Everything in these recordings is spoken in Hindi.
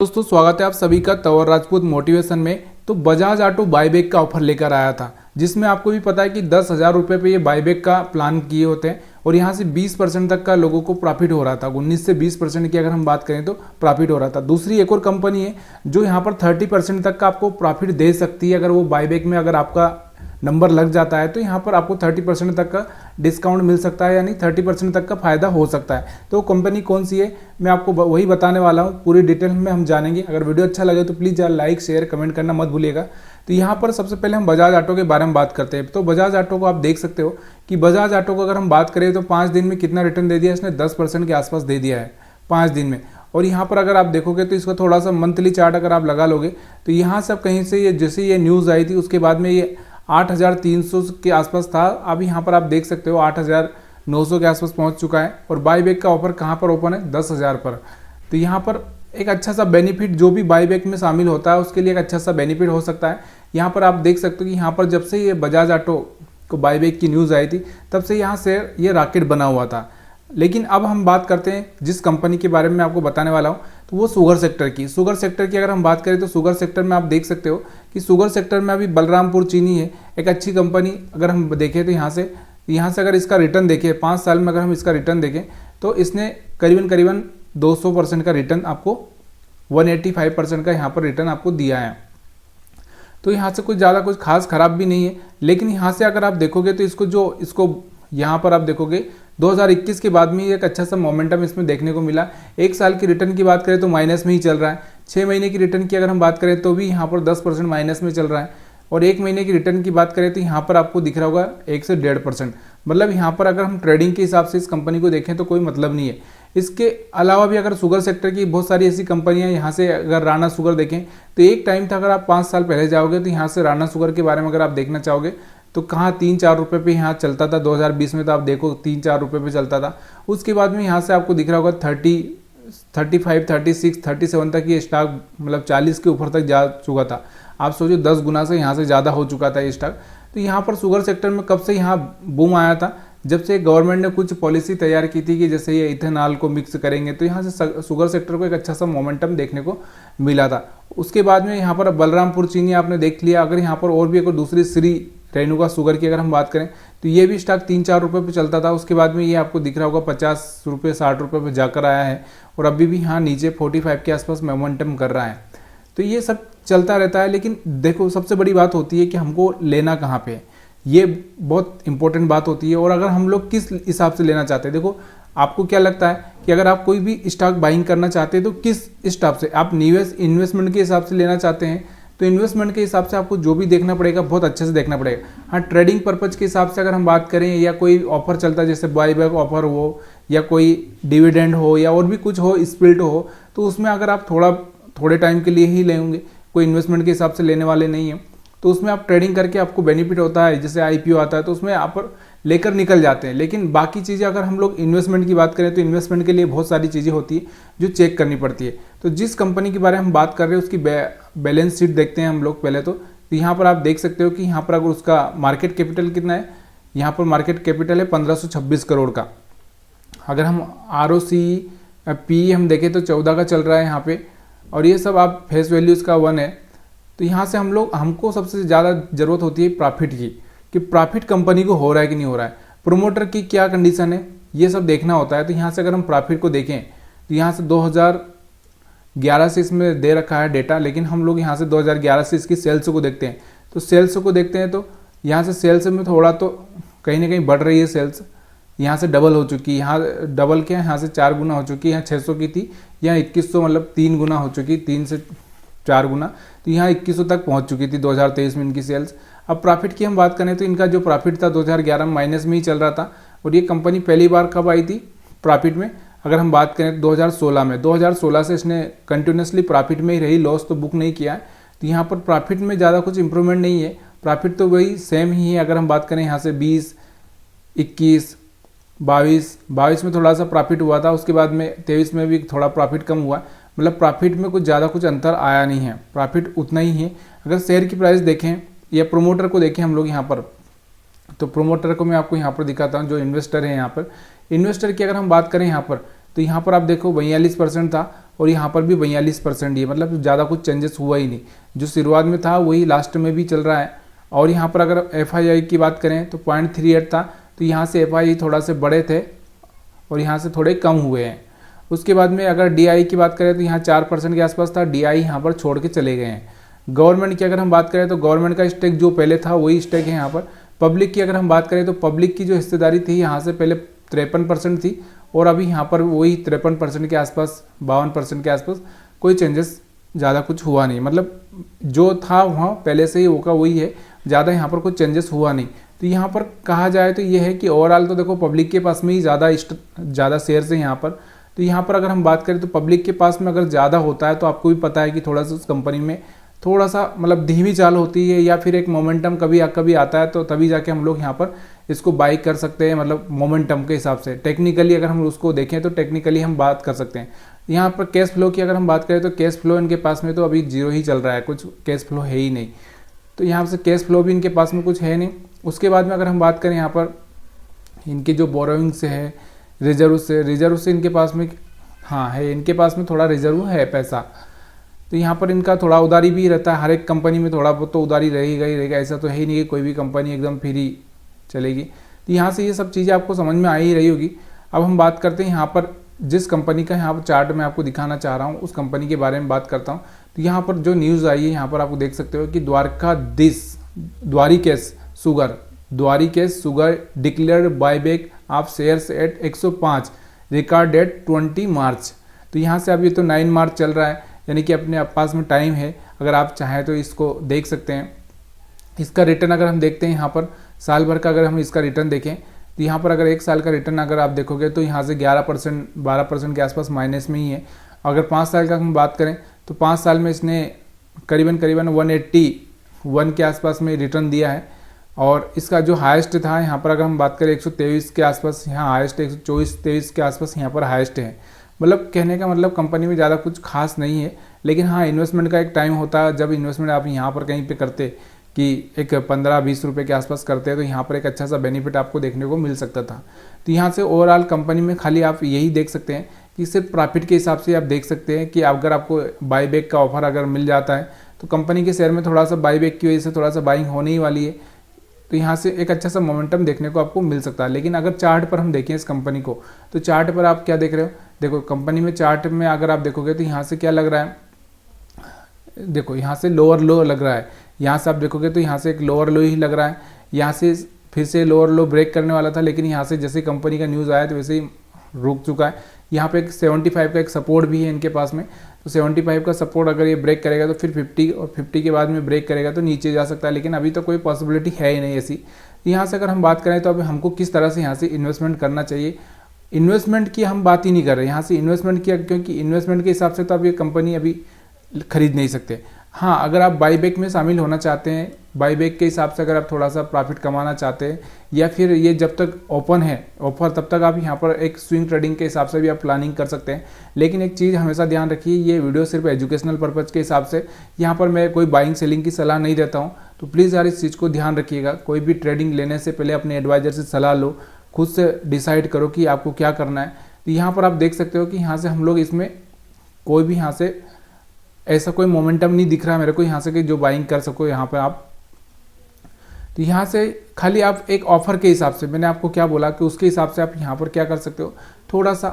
दोस्तों स्वागत है आप सभी का तंवर राजपूत मोटिवेशन में। तो बजाज ऑटो बाईबैक का ऑफर लेकर आया था, जिसमें आपको भी पता है कि 10,000 रुपये पे ये बाईबैक का प्लान किए होते हैं और यहाँ से 20% तक का लोगों को प्रॉफिट हो रहा था। 19 से 20% की अगर हम बात करें तो प्रॉफिट हो रहा था। दूसरी एक और कंपनी है जो यहाँ पर 30% तक का आपको प्रॉफिट दे सकती है। अगर वो बाईबैक में अगर आपका नंबर लग जाता है तो यहाँ पर आपको 30% तक का डिस्काउंट मिल सकता है, यानी 30% तक का फायदा हो सकता है। तो कंपनी कौन सी है मैं आपको वही बताने वाला हूँ, पूरी डिटेल में हम जानेंगे। अगर वीडियो अच्छा लगे तो प्लीज़ लाइक शेयर कमेंट करना मत भूलिएगा। तो यहाँ पर सबसे पहले हम बजाज ऑटो के बारे में बात करते हैं। तो बजाज ऑटो को आप देख सकते हो कि बजाज ऑटो को अगर हम बात करें तो 5 दिन में कितना रिटर्न दे दिया इसने, 10% के आसपास दे दिया है 5 दिन में। और यहाँ पर अगर आप देखोगे तो इसका थोड़ा सा मंथली चार्ट अगर आप लगा लोगे तो यहाँ से कहीं से ये जैसे ये न्यूज़ आई थी उसके बाद में ये 8,300 के आसपास था। अब यहाँ पर आप देख सकते हो 8,900 के आसपास पहुँच चुका है। और बाईबैक का ऑफर कहाँ पर ओपन है, 10,000 पर। तो यहाँ पर एक अच्छा सा बेनिफिट जो भी बाईबैक में शामिल होता है उसके लिए एक अच्छा सा बेनिफिट हो सकता है। यहाँ पर आप देख सकते हो कि यहाँ पर जब से ये बजाज ऑटो को बाईबैक की न्यूज़ आई थी तब से यहाँ से ये रॉकेट बना हुआ था। लेकिन अब हम बात करते हैं जिस कंपनी के बारे में आपको बताने वाला हूँ, तो वो शुगर सेक्टर की। शुगर सेक्टर की अगर हम बात करें तो शुगर सेक्टर में आप देख सकते हो कि शुगर सेक्टर में अभी बलरामपुर चीनी है, एक अच्छी कंपनी। अगर हम देखें तो यहाँ से अगर इसका रिटर्न देखें 5 साल में अगर हम इसका रिटर्न देखें तो इसने करीबन 200% का रिटर्न आपको 185% का यहाँ पर रिटर्न आपको दिया है। तो यहाँ से कुछ खास खराब भी नहीं है। लेकिन यहाँ से अगर आप देखोगे तो इसको यहाँ पर आप देखोगे 2021 के बाद में एक अच्छा सा मोमेंटम इसमें देखने को मिला। 1 साल की रिटर्न की बात करें तो माइनस में ही चल रहा है। 6 महीने की रिटर्न की अगर हम बात करें तो भी यहाँ पर 10% माइनस में चल रहा है। और 1 महीने की रिटर्न की बात करें तो यहाँ पर आपको दिख रहा होगा 1 से 1.5%। मतलब यहाँ पर अगर हम ट्रेडिंग के हिसाब से इस कंपनी को देखें तो कोई मतलब नहीं है। इसके अलावा भी अगर शुगर सेक्टर की बहुत सारी ऐसी कंपनियां, यहाँ से अगर राणा शुगर देखें तो एक टाइम था, अगर आप 5 साल पहले जाओगे तो यहाँ से राणा शुगर के बारे में अगर आप देखना चाहोगे तो कहाँ 3-4 रुपये पे यहाँ चलता था। 2020 में तो आप देखो 3-4 रुपये पे चलता था। उसके बाद में यहाँ से आपको दिख रहा होगा 35, 36, 37 तक ये स्टॉक मतलब 40 के ऊपर तक जा चुका था। आप सोचो 10 गुना से यहाँ से ज़्यादा हो चुका था ये स्टॉक। तो यहाँ पर शुगर सेक्टर में कब से यहाँ बूम आया था, जब से गवर्नमेंट ने कुछ पॉलिसी तैयार की थी कि जैसे ये इथेनॉल को मिक्स करेंगे तो यहाँ से शुगर सेक्टर को एक अच्छा सा मोमेंटम देखने को मिला था। उसके बाद में यहाँ पर बलरामपुर चीनी आपने देख लिया। अगर यहाँ पर और भी एक दूसरी श्री रेणुका शुगर की अगर हम बात करें तो ये भी स्टॉक 3-4 रुपये पे चलता था। उसके बाद में ये आपको दिख रहा होगा 50 रुपये 60 रुपये पे जाकर आया है और अभी भी यहाँ नीचे 45 के आसपास मोमेंटम कर रहा है। तो ये सब चलता रहता है। लेकिन देखो सबसे बड़ी बात होती है कि हमको लेना कहाँ पे है, ये बहुत इंपॉर्टेंट बात होती है। और अगर हम लोग किस हिसाब से लेना चाहते हैं, देखो आपको क्या लगता है कि अगर आप कोई भी स्टॉक बाइंग करना चाहते हैं तो किस हिसाब से आप इन्वेस्टमेंट के हिसाब से लेना चाहते हैं, तो इन्वेस्टमेंट के हिसाब से आपको जो भी देखना पड़ेगा बहुत अच्छे से देखना पड़ेगा। हाँ, ट्रेडिंग पर्पज के हिसाब से अगर हम बात करें या कोई ऑफर चलता है जैसे बाईबैक ऑफर हो या कोई डिविडेंड हो या और भी कुछ हो, स्प्लिट हो, तो उसमें अगर आप थोड़े टाइम के लिए ही लेंगे, कोई इन्वेस्टमेंट के हिसाब से लेने वाले नहीं हैं, तो उसमें आप ट्रेडिंग करके आपको बेनिफिट होता है। जैसे IPO आता है तो उसमें आप लेकर निकल जाते हैं। लेकिन बाकी चीज़ें अगर हम लोग इन्वेस्टमेंट की बात करें तो इन्वेस्टमेंट के लिए बहुत सारी चीज़ें होती है जो चेक करनी पड़ती है। तो जिस कंपनी के बारे में हम बात कर रहे हैं उसकी बैलेंस शीट देखते हैं हम लोग पहले। तो यहाँ पर आप देख सकते हो कि यहाँ पर अगर उसका मार्केट कैपिटल कितना है, यहाँ पर मार्केट कैपिटल है 1526 करोड़ का। अगर हम ROC PE हम देखें तो 14 का चल रहा है यहाँ पे। और ये सब आप फेस वैल्यू इसका 1 है। तो यहाँ से हमको सबसे ज़्यादा ज़रूरत होती है प्रॉफिट की, कि प्रॉफिट कंपनी को हो रहा है कि नहीं हो रहा है, प्रोमोटर की क्या कंडीशन है, ये सब देखना होता है। तो यहाँ से अगर हम प्रॉफिट को देखें तो यहाँ से 2011 से इसमें दे रखा है डेटा, लेकिन हम लोग यहाँ से 2011 से इसकी सेल्स को देखते हैं। तो सेल्स को देखते हैं तो यहाँ से सेल्स में थोड़ा तो कहीं ना कहीं बढ़ रही है सेल्स। यहाँ से डबल हो चुकी है, यहाँ डबल क्या है, यहाँ से 4 गुना हो चुकी है। यहाँ 600 की थी, यहाँ 2100 मतलब 3 गुना हो चुकी, 3 से 4 गुना। तो यहाँ 2100 तक पहुँच चुकी थी 2023 में इनकी सेल्स। अब प्रॉफिट की हम बात करें तो इनका जो प्रॉफिट था 2011 में माइनस में ही चल रहा था। और ये कंपनी पहली बार कब आई थी प्रॉफिट में, अगर हम बात करें 2016 में। 2016 से इसने कंटिन्यूसली प्रॉफिट में ही रही, लॉस तो बुक नहीं किया है। तो यहाँ पर प्रॉफिट में ज़्यादा कुछ इंप्रूवमेंट नहीं है, प्रॉफिट तो वही सेम ही है। अगर हम बात करें यहाँ से 20, 21, 22 में थोड़ा सा प्रॉफिट हुआ था, उसके बाद में 23 में भी थोड़ा प्रॉफिट कम हुआ। मतलब प्रॉफिट में कुछ ज़्यादा कुछ अंतर आया नहीं है, प्रॉफिट उतना ही है। अगर शेयर की प्राइस देखें या प्रोमोटर को देखें हम लोग यहाँ पर, तो प्रोमोटर को मैं आपको यहाँ पर दिखाता हूँ जो इन्वेस्टर है। यहाँ पर इन्वेस्टर की अगर हम बात करें यहाँ पर तो यहाँ पर आप देखो 42% था और यहाँ पर भी 42% ही है, मतलब ज़्यादा कुछ चेंजेस हुआ ही नहीं। जो शुरुआत में था वही लास्ट में भी चल रहा है। और यहाँ पर अगर FII की बात करें तो 0.38 था, तो यहाँ से FII थोड़ा से बड़े थे और यहाँ से थोड़े कम हुए हैं। उसके बाद में अगर DI की बात करें तो यहाँ 4% के आसपास था, DI यहाँ पर छोड़ के चले गए हैं। गवर्नमेंट की अगर हम बात करें तो गवर्नमेंट का स्टेक जो पहले था वही स्टेक है यहाँ पर। पब्लिक की अगर हम बात करें तो पब्लिक की जो हिस्सेदारी थी यहाँ से पहले 53% थी और अभी यहाँ पर वही 53% के आसपास, 52% के आसपास, कोई चेंजेस ज़्यादा कुछ हुआ नहीं। मतलब जो था वहाँ पहले से ही होगा वही है, ज़्यादा यहाँ पर कुछ चेंजेस हुआ नहीं। तो यहाँ पर कहा जाए तो ये है कि ओवरऑल तो देखो पब्लिक के पास में ही ज़्यादा शेयर्स है यहाँ पर। तो यहाँ पर अगर हम बात करें तो पब्लिक के पास में अगर ज़्यादा होता है तो आपको भी पता है कि थोड़ा सा उस कंपनी में थोड़ा सा मतलब धीमी चाल होती है या फिर एक मोमेंटम कभी आता है, तो तभी जाके हम लोग यहाँ पर इसको बाई कर सकते हैं। मतलब मोमेंटम के हिसाब से टेक्निकली अगर हम उसको देखें तो टेक्निकली हम बात कर सकते हैं। यहाँ पर कैश फ्लो की अगर हम बात करें तो कैश फ्लो इनके पास में तो अभी 0 ही चल रहा है, कुछ कैश फ्लो है ही नहीं। तो यहाँ से कैश फ्लो भी इनके पास में कुछ है नहीं। उसके बाद में अगर हम बात करें यहाँ पर इनके जो बोरोइंग से है, रिजर्व से इनके पास में हाँ है, इनके पास में थोड़ा रिजर्व है पैसा। तो यहाँ पर इनका थोड़ा उधारी भी रहता है, हर एक कंपनी में थोड़ा बहुत तो उधारी रहेगा ही रहेगा, ऐसा तो है ही नहीं कि कोई भी कंपनी एकदम फ्री चलेगी। तो यहाँ से ये सब चीज़ें आपको समझ में आ ही रही होगी। अब हम बात करते हैं यहाँ पर जिस कंपनी का यहाँ पर चार्ट मैं आपको दिखाना चाह रहा हूँ उस कंपनी के बारे में बात करता हूँ। तो यहाँ पर जो न्यूज़ आई है यहाँ पर आपको देख सकते हो कि Dwarikesh sugar declared buyback of shares at 105, record date 20 March. तो यहाँ से अब ये तो 9 मार्च चल रहा है, यानी कि अपने पास में टाइम है, अगर आप चाहें तो इसको देख सकते हैं। इसका रिटर्न अगर हम देखते हैं यहाँ पर साल भर का अगर हम इसका रिटर्न देखें तो यहाँ पर अगर 1 साल का रिटर्न अगर आप देखोगे तो यहाँ से 11% 12% के आसपास माइनस में ही है। अगर 5 साल का हम बात करें तो 5 साल में इसने करीबन 181 के आसपास में रिटर्न दिया है। और इसका जो हाईएस्ट था यहाँ पर अगर हम बात करें 123 के आसपास, यहाँ हाईएस्ट 124-23 के आसपास यहाँ पर हाईएस्ट है। मतलब कहने का मतलब कंपनी में ज़्यादा कुछ खास नहीं है, लेकिन हाँ इन्वेस्टमेंट का एक टाइम होता है जब इन्वेस्टमेंट आप यहाँ पर कहीं पे करते कि एक 15-20 रुपये के आसपास करते हैं तो यहाँ पर एक अच्छा सा बेनिफिट आपको देखने को मिल सकता था। तो यहाँ से ओवरऑल कंपनी में खाली आप यही देख सकते हैं कि सिर्फ प्रॉफिट के हिसाब से आप देख सकते हैं कि अगर आपको बाईबैक का ऑफर अगर मिल जाता है तो कंपनी के शेयर में थोड़ा सा बाईबैक की वजह से थोड़ा सा बाइंग होने ही वाली है। तो यहाँ से एक अच्छा सा मोमेंटम देखने को आपको मिल सकता है। लेकिन अगर चार्ट पर हम देखें इस कंपनी को तो चार्ट पर आप क्या देख रहे हो, देखो कंपनी में चार्ट में अगर आप देखोगे तो यहाँ से क्या लग रहा है, देखो यहाँ से लोअर लो लग रहा है। यहाँ से आप देखोगे तो यहाँ से एक लोअर लो ही लग रहा है, यहाँ से फिर से लोअर लो ब्रेक करने वाला था, लेकिन यहाँ से जैसे कंपनी का न्यूज़ आया तो वैसे ही रुक चुका है। यहाँ पे एक 75 का एक सपोर्ट भी है इनके पास में, तो 75 का सपोर्ट अगर ये ब्रेक करेगा तो फिर 50 और 50 के बाद में ब्रेक करेगा तो नीचे जा सकता है, लेकिन अभी तो कोई पॉसिबिलिटी है ही नहीं ऐसी। यहाँ से अगर हम बात करें तो अभी हमको किस तरह से यहाँ से इन्वेस्टमेंट करना चाहिए, इन्वेस्टमेंट की हम बात ही नहीं कर रहे यहाँ से इन्वेस्टमेंट की, क्योंकि इन्वेस्टमेंट के हिसाब से तो आप ये कंपनी अभी खरीद नहीं सकते। हाँ अगर आप बाईबैक में शामिल होना चाहते हैं, बाईबैक के हिसाब से अगर आप थोड़ा सा प्रॉफिट कमाना चाहते हैं, या फिर ये जब तक ओपन है ऑफर तब तक आप यहाँ पर एक स्विंग ट्रेडिंग के हिसाब से भी आप प्लानिंग कर सकते हैं। लेकिन एक चीज़ हमेशा ध्यान रखिए, ये वीडियो सिर्फ एजुकेशनल पर्पज़ के हिसाब से, यहाँ पर मैं कोई बाइंग सेलिंग की सलाह नहीं देता हूँ। तो प्लीज़ यार इस चीज़ को ध्यान रखिएगा, कोई भी ट्रेडिंग लेने से पहले अपने एडवाइजर से सलाह लो, खुद से डिसाइड करो कि आपको क्या करना है। तो यहाँ पर आप देख सकते हो कि यहाँ से हम लोग इसमें कोई भी यहाँ से ऐसा कोई मोमेंटम नहीं दिख रहा है मेरे को यहाँ से कि जो बाइंग कर सको यहाँ पर आप। तो यहाँ से खाली आप एक ऑफर के हिसाब से, मैंने आपको क्या बोला कि उसके हिसाब से आप यहाँ पर क्या कर सकते हो, थोड़ा सा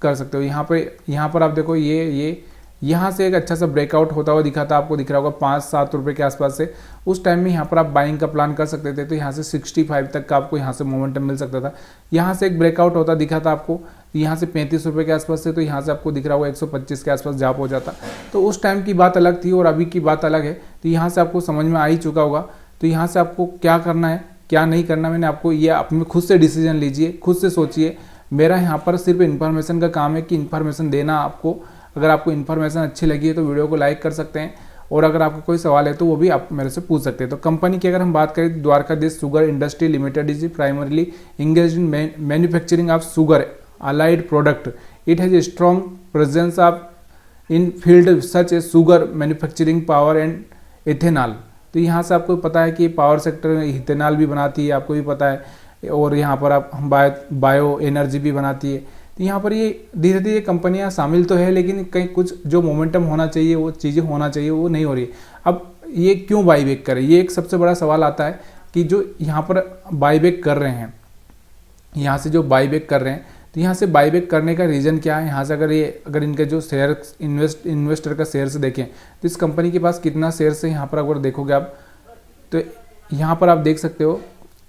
कर सकते हो। यहाँ पर आप देखो ये यहाँ से एक अच्छा सा ब्रेकआउट होता हुआ दिखा था, आपको दिख रहा होगा 5-7 रुपये के आसपास से। उस टाइम में यहाँ पर आप बाइंग का प्लान कर सकते थे, तो यहाँ से 65 तक का आपको यहाँ से मोमेंटम मिल सकता था। यहाँ से एक ब्रेकआउट होता दिखा था आपको, यहाँ से 35 रुपये के आसपास से, तो यहाँ से आपको दिख रहा होगा 125 के आसपास जाप हो जाता। तो उस टाइम की बात अलग थी और अभी की बात अलग है। तो यहाँ से आपको समझ में आ ही चुका होगा। तो यहाँ से आपको क्या करना है क्या नहीं करना, मैंने आपको ये अपने खुद से डिसीजन लीजिए, खुद से सोचिए। मेरा यहाँ पर सिर्फ इन्फॉर्मेशन का काम है कि इन्फॉर्मेशन देना आपको। अगर आपको इन्फॉर्मेशन अच्छी लगी है तो वीडियो को लाइक कर सकते हैं, और अगर आपका कोई सवाल है तो वो भी आप मेरे से पूछ सकते हैं। तो कंपनी की अगर हम बात करें तो Dwarkadhish sugar industry limited is primarily engage in manufacturing of sugar allied product. It has a strong presence of in field such A sugar manufacturing power and ethanol. तो यहाँ से आपको पता है कि पावर सेक्टर में इथेनॉल भी बनाती है, आपको भी पता है, और यहाँ पर आप बायो एनर्जी भी बनाती है। तो यहाँ पर ये धीरे धीरे कंपनियाँ शामिल तो है, लेकिन कहीं कुछ जो मोमेंटम होना चाहिए, वो चीज़ें होना चाहिए, वो नहीं हो रही। अब ये क्यों बाईबैक करें, ये एक सबसे बड़ा सवाल आता है कि जो यहाँ पर बाईबैक कर रहे हैं, यहाँ से जो बाईबैक कर रहे हैं, तो यहाँ से बाईबैक करने का रीज़न क्या है। यहाँ से अगर इनके जो शेयर इन्वेस्टर का शेयर से देखें तो इस कंपनी के पास कितना शेयर है, यहाँ पर अगर देखोगे आप तो यहाँ पर आप देख सकते हो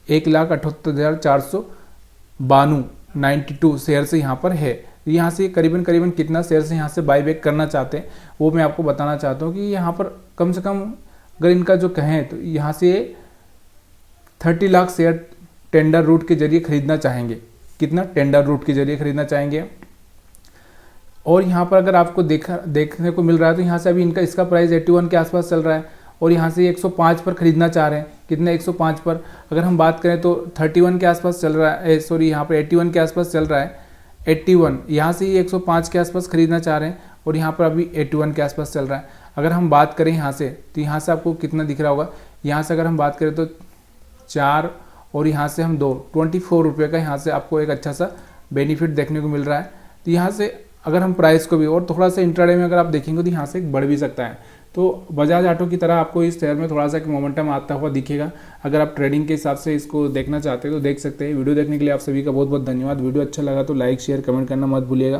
1,78,492 92 शेयर से यहाँ पर है। यहाँ से करीबन करीबन कितना शेयर से यहाँ से बाईबैक करना चाहते हैं वो मैं आपको बताना चाहता हूँ कि यहाँ पर कम से कम अगर इनका जो कहें तो यहाँ से 30 लाख शेयर टेंडर रूट के जरिए खरीदना चाहेंगे। कितना टेंडर रूट के जरिए खरीदना चाहेंगे। और यहाँ पर अगर आपको देखने को मिल रहा है तो यहाँ से अभी इसका प्राइस 81 के आसपास चल रहा है और यहाँ से 105 पर खरीदना चाह रहे हैं। कितने 105 पर अगर हम बात करें तो 31 के आसपास चल रहा है, सॉरी यहाँ पर 81 के आसपास चल रहा है। 81 यहाँ से ही 105 के आसपास खरीदना चाह रहे हैं और यहाँ पर अभी 81 के आसपास चल रहा है। अगर हम बात करें यहाँ से तो यहाँ से आपको कितना दिख रहा होगा, यहाँ से अगर हम बात करें तो 4 और यहाँ से हम 24 रुपये का यहाँ से आपको एक अच्छा सा बेनिफिट देखने को मिल रहा है। तो यहाँ से अगर हम प्राइस को भी और थोड़ा सा इंट्राडे में अगर आप देखेंगे तो यहाँ से बढ़ भी सकता है। तो बजाज ऑटो की तरह आपको इस शेयर में थोड़ा सा मोमेंटम आता हुआ दिखेगा। अगर आप ट्रेडिंग के हिसाब से इसको देखना चाहते हैं तो देख सकते हैं। वीडियो देखने के लिए आप सभी का बहुत बहुत धन्यवाद। वीडियो अच्छा लगा तो लाइक शेयर कमेंट करना मत भूलिएगा।